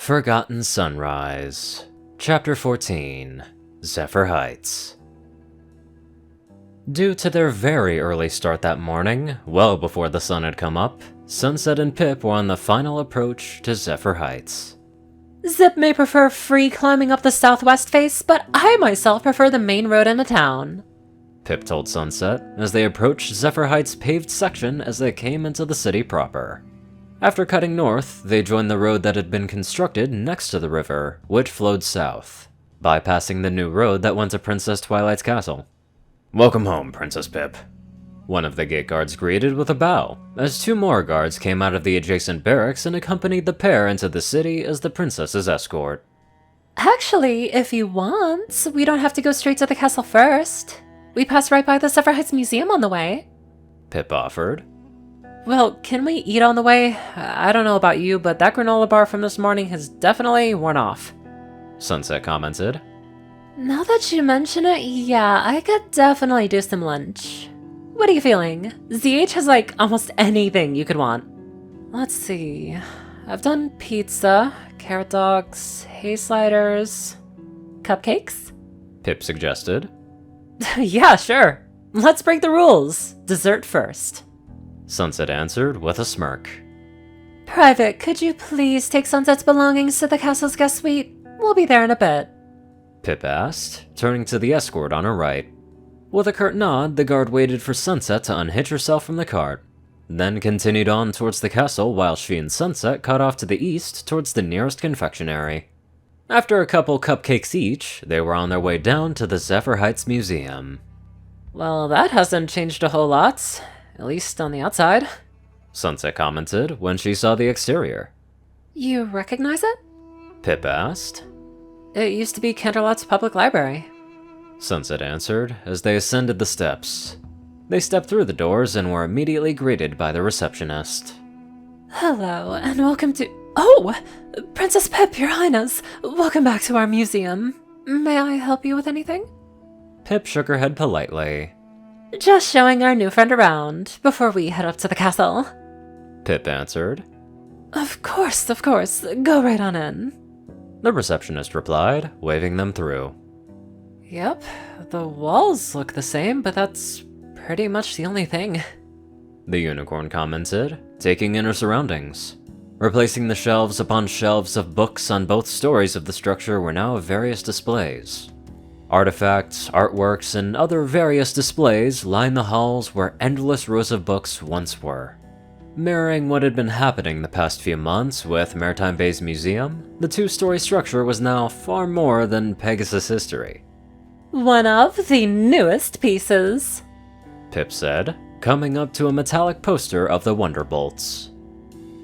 Forgotten Sunrise, Chapter 14, Zephyr Heights. Due to their very early start that morning, well before the sun had come up, Sunset and Pip were on the final approach to Zephyr Heights. Zip may prefer free climbing up the southwest face, but I myself prefer the main road into town, Pip told Sunset as they approached Zephyr Heights' paved section as they came into the city proper. After cutting north, they joined the road that had been constructed next to the river, which flowed south, bypassing the new road that went to Princess Twilight's castle. "Welcome home, Princess Pip," one of the gate guards greeted with a bow, as two more guards came out of the adjacent barracks and accompanied the pair into the city as the princess's escort. Actually, if you want, we don't have to go straight to the castle first. We pass right by the Zephyr Heights Museum on the way, Pip offered. Well, can we eat on the way? I don't know about you, but that granola bar from this morning has definitely worn off, Sunset commented. Now that you mention it, yeah, I could definitely do some lunch. What are you feeling? ZH has like almost anything you could want. Let's see. I've done pizza, carrot dogs, hay sliders, cupcakes? Pip suggested. Yeah, sure. Let's break the rules. Dessert first, Sunset answered with a smirk. Private, could you please take Sunset's belongings to the castle's guest suite? We'll be there in a bit, Pip asked, turning to the escort on her right. With a curt nod, the guard waited for Sunset to unhitch herself from the cart, then continued on towards the castle while she and Sunset cut off to the east towards the nearest confectionery. After a couple cupcakes each, they were on their way down to the Zephyr Heights Museum. Well, that hasn't changed a whole lot, at least on the outside, Sunset commented when she saw the exterior. You recognize it? Pip asked. It used to be Canterlot's public library, Sunset answered as they ascended the steps. They stepped through the doors and were immediately greeted by the receptionist. Hello, and welcome to— Oh! Princess Pip, Your Highness! Welcome back to our museum. May I help you with anything? Pip shook her head politely. Just showing our new friend around, before we head up to the castle, Pip answered. Of course, go right on in. The receptionist replied, waving them through. Yep, the walls look the same, but that's pretty much the only thing, the unicorn commented, taking in her surroundings. Replacing the shelves upon shelves of books on both stories of the structure were now various displays. Artifacts, artworks, and other various displays lined the halls where endless rows of books once were. Mirroring what had been happening the past few months with Maritime Bay's museum, the two-story structure was now far more than Pegasus history. One of the newest pieces, Pip said, coming up to a metallic poster of the Wonderbolts.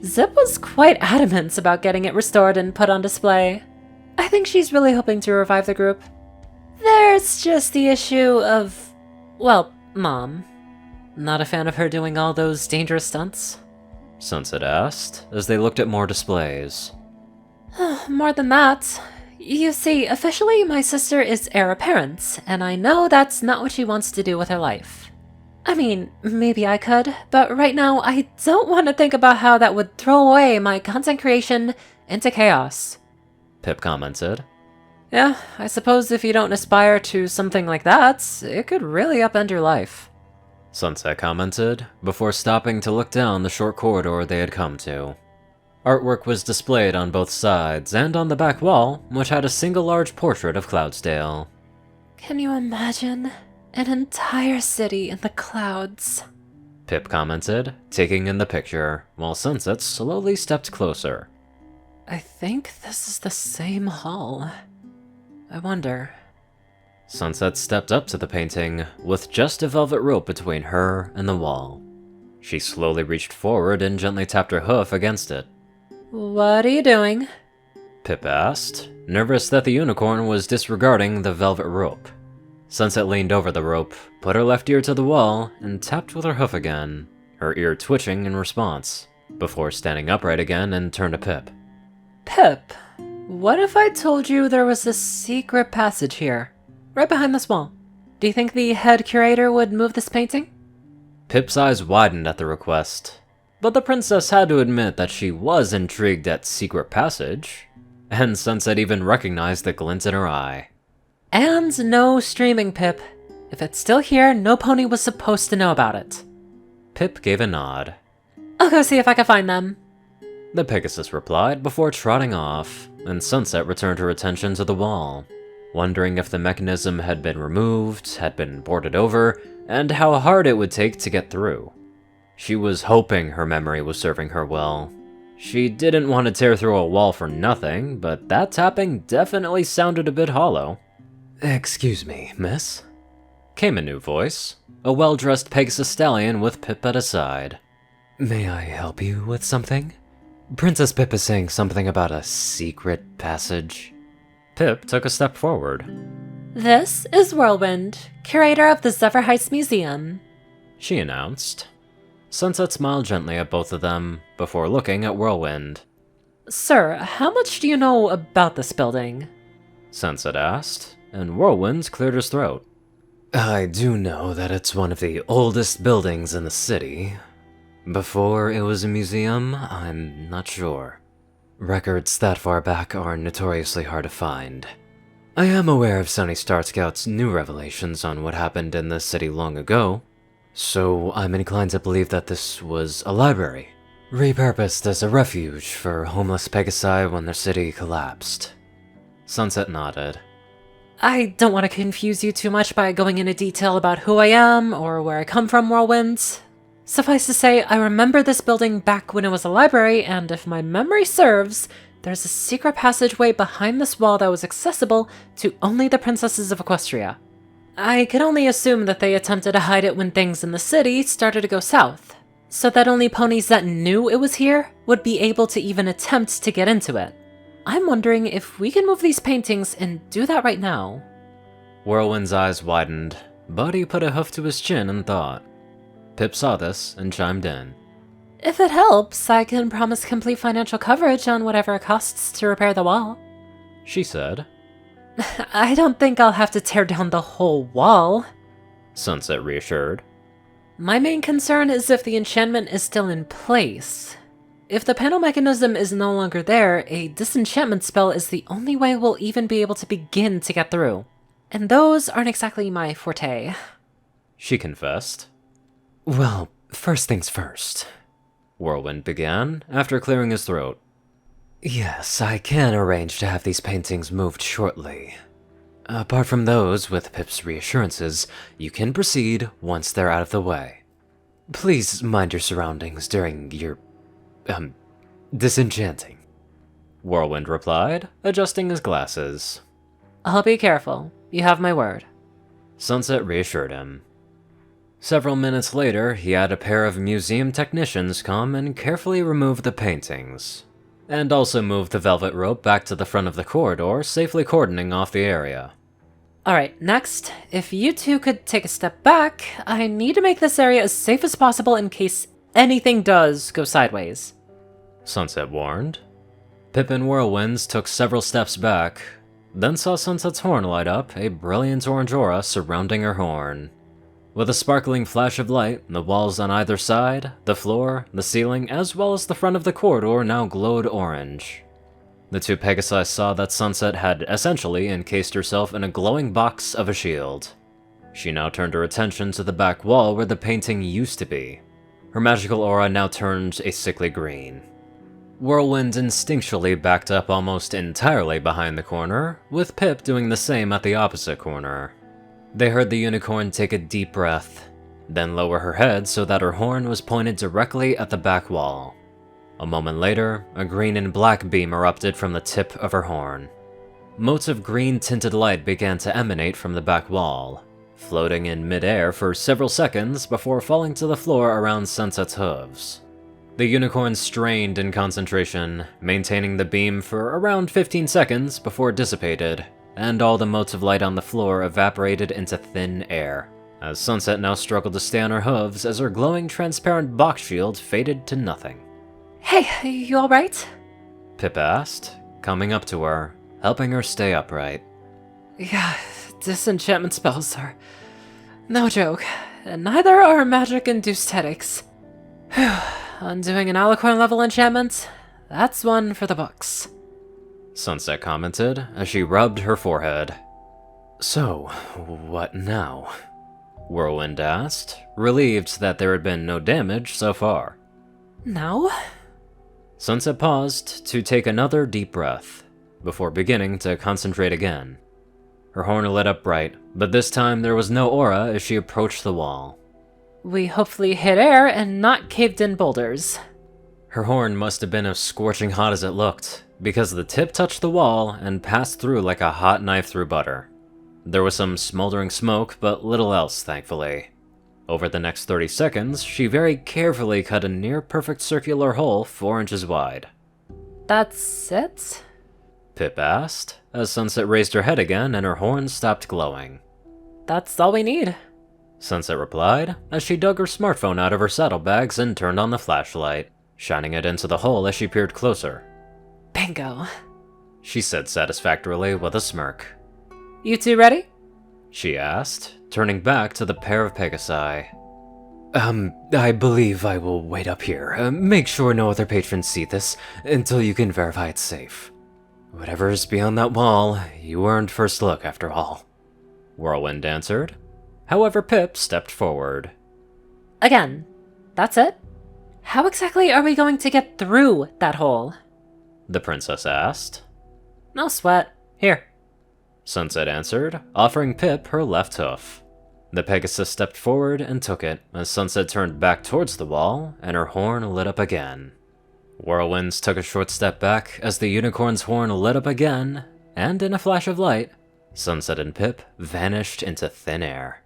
Zip was quite adamant about getting it restored and put on display. I think she's really hoping to revive the group. There's just the issue of, well, Mom. Not a fan of her doing all those dangerous stunts? Sunset asked, as they looked at more displays. More than that. You see, officially my sister is heir apparent, and I know that's not what she wants to do with her life. I mean, maybe I could, but right now I don't want to think about how that would throw away my content creation into chaos, Pip commented. Yeah, I suppose if you don't aspire to something like that, it could really upend your life, Sunset commented, before stopping to look down the short corridor they had come to. Artwork was displayed on both sides and on the back wall, which had a single large portrait of Cloudsdale. Can you imagine? An entire city in the clouds, Pip commented, taking in the picture, while Sunset slowly stepped closer. I think this is the same hall. I wonder. Sunset stepped up to the painting, with just a velvet rope between her and the wall. She slowly reached forward and gently tapped her hoof against it. What are you doing? Pip asked, nervous that the unicorn was disregarding the velvet rope. Sunset leaned over the rope, put her left ear to the wall, and tapped with her hoof again, her ear twitching in response, before standing upright again and turned to Pip. Pip, what if I told you there was a secret passage here, right behind this wall? Do you think the head curator would move this painting? Pip's eyes widened at the request, but the princess had to admit that she was intrigued at secret passage. and Sunset even recognized the glint in her eye. And no streaming, Pip. If it's still here, no pony was supposed to know about it. Pip gave a nod. I'll go see if I can find them. The Pegasus replied before trotting off, and Sunset returned her attention to the wall, wondering if the mechanism had been removed, had been boarded over, and how hard it would take to get through. She was hoping her memory was serving her well. She didn't want to tear through a wall for nothing, but that tapping definitely sounded a bit hollow. "Excuse me, miss?" came a new voice, a well-dressed Pegasus stallion with Pip at his side. "May I help you with something? Princess Pip is saying something about a secret passage." Pip took a step forward. This is Whirlwind, curator of the Zephyr Heights Museum, she announced. Sunset smiled gently at both of them, before looking at Whirlwind. Sir, how much do you know about this building? Sunset asked, and Whirlwind cleared his throat. "I do know that it's one of the oldest buildings in the city. Before it was a museum, I'm not sure. Records that far back are notoriously hard to find. I am aware of Sunny Star Scout's new revelations on what happened in the city long ago, so I'm inclined to believe that this was a library, repurposed as a refuge for homeless Pegasi when their city collapsed." Sunset nodded. I don't want to confuse you too much by going into detail about who I am or where I come from, Whirlwind. Suffice to say, I remember this building back when it was a library, and if my memory serves, there's a secret passageway behind this wall that was accessible to only the princesses of Equestria. I can only assume that they attempted to hide it when things in the city started to go south, so that only ponies that knew it was here would be able to even attempt to get into it. I'm wondering if we can move these paintings and do that right now. Whirlwind's eyes widened, but he put a hoof to his chin and thought. Pip saw this and chimed in. If it helps, I can promise complete financial coverage on whatever it costs to repair the wall, she said. I don't think I'll have to tear down the whole wall, Sunset reassured. My main concern is if the enchantment is still in place. If the panel mechanism is no longer there, a disenchantment spell is the only way we'll even be able to begin to get through. And those aren't exactly my forte, she confessed. Well, first things first, Whirlwind began, after clearing his throat. Yes, I can arrange to have these paintings moved shortly. Apart from those, with Pip's reassurances, you can proceed once they're out of the way. Please mind your surroundings during your, disenchanting, Whirlwind replied, adjusting his glasses. I'll be careful. You have my word, Sunset reassured him. Several minutes later, he had a pair of museum technicians come and carefully remove the paintings, and also move the velvet rope back to the front of the corridor, safely cordoning off the area. Alright, next, if you two could take a step back, I need to make this area as safe as possible in case anything does go sideways, Sunset warned. Pip and Whirlwinds took several steps back, then saw Sunset's horn light up, a brilliant orange aura surrounding her horn. With a sparkling flash of light, the walls on either side, the floor, the ceiling, as well as the front of the corridor now glowed orange. The two Pegasi saw that Sunset had essentially encased herself in a glowing box of a shield. She now turned her attention to the back wall where the painting used to be. Her magical aura now turned a sickly green. Whirlwind instinctually backed up almost entirely behind the corner, with Pip doing the same at the opposite corner. They heard the unicorn take a deep breath, then lower her head so that her horn was pointed directly at the back wall. A moment later, a green and black beam erupted from the tip of her horn. Motes of green-tinted light began to emanate from the back wall, floating in mid-air for several seconds before falling to the floor around Sunset's hooves. The unicorn strained in concentration, maintaining the beam for around 15 seconds before it dissipated, and all the motes of light on the floor evaporated into thin air, as Sunset now struggled to stay on her hooves as her glowing transparent box shield faded to nothing. Hey, you alright? Pip asked, coming up to her, helping her stay upright. Yeah, disenchantment spells are no joke, and neither are magic-induced headaches. Whew, undoing an alicorn level enchantment? That's one for the books. Sunset commented as she rubbed her forehead. So, what now? Whirlwind asked, relieved that there had been no damage so far. Now? Sunset paused to take another deep breath, before beginning to concentrate again. Her horn lit up bright, but this time there was no aura as she approached the wall. We hopefully hit air and not caved-in boulders. Her horn must have been as scorching hot as it looked, because the tip touched the wall and passed through like a hot knife through butter. There was some smoldering smoke, but little else, thankfully. Over the next 30 seconds, she very carefully cut a near-perfect circular hole 4 inches wide. That's it? Pip asked, as Sunset raised her head again and her horn stopped glowing. That's all we need. Sunset replied, as she dug her smartphone out of her saddlebags and turned on the flashlight, shining it into the hole as she peered closer. Bingo, she said satisfactorily with a smirk. You two ready? She asked, turning back to the pair of Pegasi. I believe I will wait up here. Make sure no other patrons see this until you can verify it's safe. Whatever is beyond that wall, you earned first look after all. Whirlwind answered. However, Pip stepped forward. Again, that's it? How exactly are we going to get through that hole? The princess asked. No sweat. Here. Sunset answered, offering Pip her left hoof. The Pegasus stepped forward and took it, as Sunset turned back towards the wall, and her horn lit up again. Whirlwinds took a short step back as the unicorn's horn lit up again, and in a flash of light, Sunset and Pip vanished into thin air.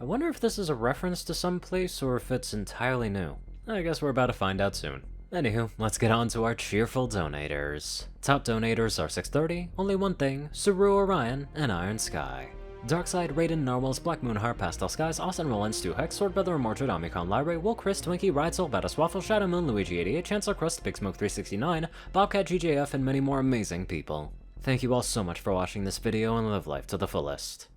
I wonder if this is a reference to some place or if it's entirely new. I guess we're about to find out soon. Anywho, let's get on to our cheerful donators. Top donators are 630, Only One Thing, Ceru, Orion, and IronSky. Darkside, Rayden, Narwhals, Blackmoonheart, Pastel Skies, Austin, Rolan, Stu Hex, Swordbrother, Mordred, Omicron, Lyrae, Will, Chris, Twinkie, Ridesoul, Bataswaffle, Shadow Moon, Luigi 88, Chancellor Crust, Big Smoke 369, Bobcat, GJF, and many more amazing people. Thank you all so much for watching this video and live life to the fullest.